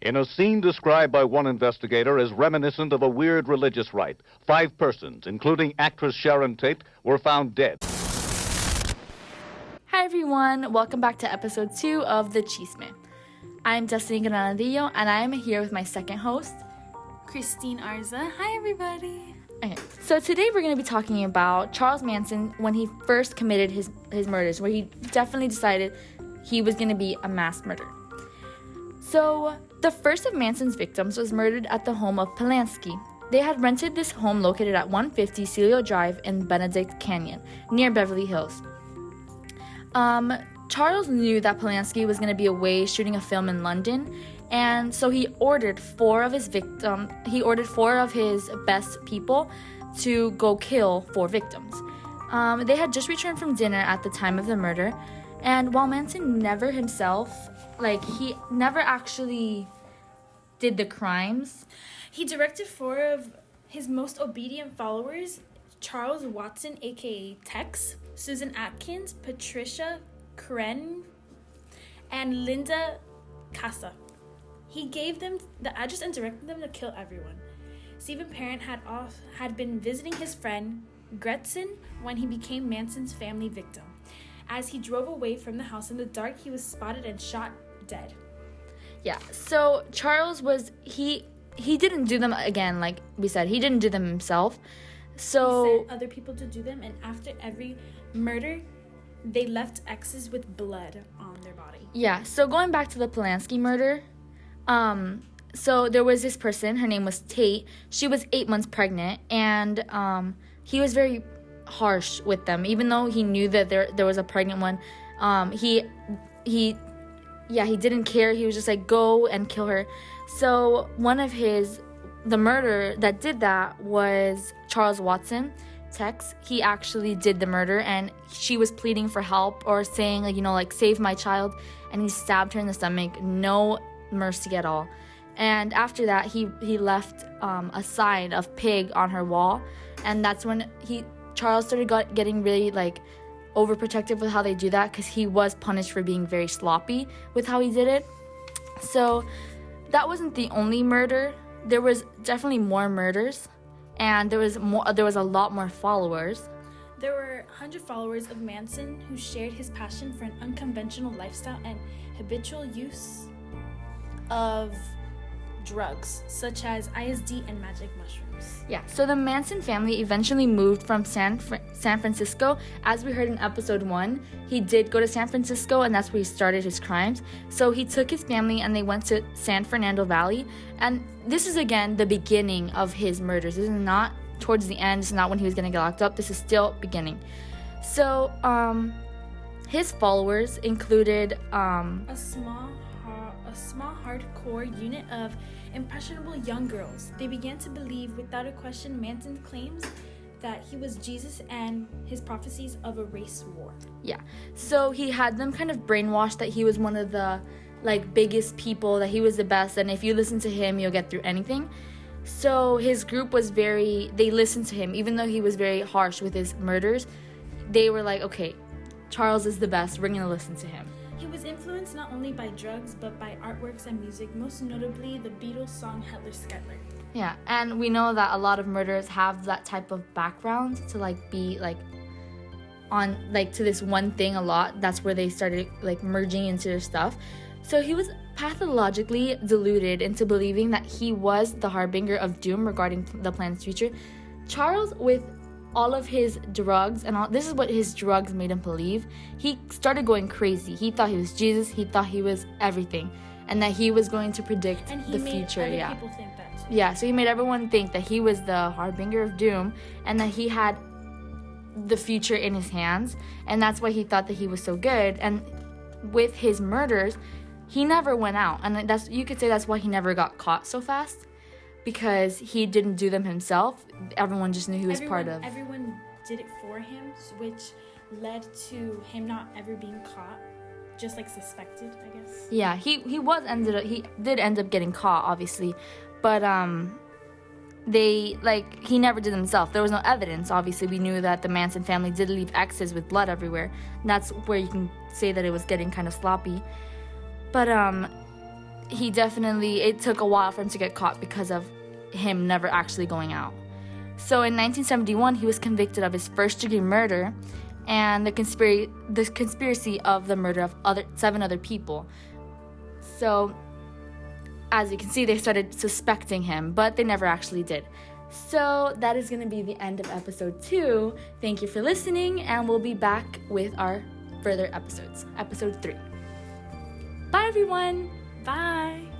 In a scene described by one investigator as reminiscent of a weird religious rite, 5 persons, including actress Sharon Tate, were found dead. Hi everyone, welcome back to episode 2 of The Chisme. I'm Destiny Granadillo and I am here with my second host, Christine Arza. Hi everybody. Okay, so today we're going to be talking about Charles Manson when he first committed his murders, where he definitely decided he was going to be a mass murderer. So, the first of Manson's victims was murdered at the home of Polanski. They had rented this home located at 150 Celio Drive in Benedict Canyon, near Beverly Hills. Charles knew that Polanski was going to be away shooting a film in London, and so he ordered four of his best people to go kill 4 victims. They had just returned from dinner at the time of the murder, and while Manson never himself, he never actually did the crimes. He directed 4 of his most obedient followers, Charles Watson, aka Tex, Susan Atkins, Patricia Kren, and Linda Casa. He gave them the address and directed them to kill everyone. Stephen Parent had been visiting his friend Gretchen when he became Manson's family victim. As he drove away from the house in the dark, he was spotted and shot dead. Yeah, so Charles he didn't do them again, like we said. He didn't do them himself. So he sent other people to do them, and after every murder, they left X's with blood on their body. Yeah, so going back to the Polanski murder, so there was this person, her name was Tate. She was 8 months pregnant, and he was very harsh with them, even though he knew that there was a pregnant one. He didn't care. He was just like, go and kill her. So the murderer that did that was Charles Watson, Tex. He actually did the murder, and she was pleading for help or saying, save my child, and he stabbed her in the stomach. No mercy at all. And after that, he left a sign of pig on her wall, and that's when Charles started getting really overprotective with how they do that, because he was punished for being very sloppy with how he did it. So that wasn't the only murder. There was definitely more murders, and there was a lot more followers. There were 100 followers of Manson who shared his passion for an unconventional lifestyle and habitual use of drugs such as ISD and magic mushrooms. Yeah, so the Manson family eventually moved from San Francisco. As we heard in episode 1, he did go to San Francisco, and that's where he started his crimes. So he took his family and they went to San Fernando Valley, and this is again the beginning of his murders. This is not towards the end. This is not when he was going to get locked up. This is still beginning. So his followers included a small hardcore unit of impressionable young girls. They began to believe without a question Manson's claims that he was Jesus and his prophecies of a race war. Yeah, so he had them kind of brainwashed that he was one of the biggest people, that he was the best, and if you listen to him, you'll get through anything. So his group they listened to him, even though he was very harsh with his murders. They were like, okay, Charles is the best, we're gonna listen to him. He was influenced not only by drugs, but by artworks and music, most notably the Beatles song Helter Skelter. Yeah, and we know that a lot of murderers have that type of background to be on to this one thing a lot. That's where they started merging into their stuff. So he was pathologically deluded into believing that he was the harbinger of doom regarding the planet's future. Charles, with all of his drugs this is what his drugs made him believe. He started going crazy. He thought he was Jesus. He thought he was everything, and that he was going to predict the future. And he made other people think that too. Yeah, so he made everyone think that he was the harbinger of doom and that he had the future in his hands, and that's why he thought that he was so good. And with his murders, he never went out, and you could say that's why he never got caught so fast, because he didn't do them himself. Everyone just knew he was part of. Everyone did it for him, which led to him not ever being caught, just suspected, I guess. Yeah, he did end up getting caught, obviously, but he never did himself. There was no evidence. Obviously, we knew that the Manson family did leave X's with blood everywhere. And that's where you can say that it was getting kind of sloppy. But it took a while for him to get caught because of him never actually going out. So in 1971, he was convicted of his first-degree murder and the conspiracy of the murder of 7 other people. So, as you can see, they started suspecting him, but they never actually did. So that is going to be the end of episode 2. Thank you for listening, and we'll be back with our further episodes. Episode 3. Bye, everyone. Bye.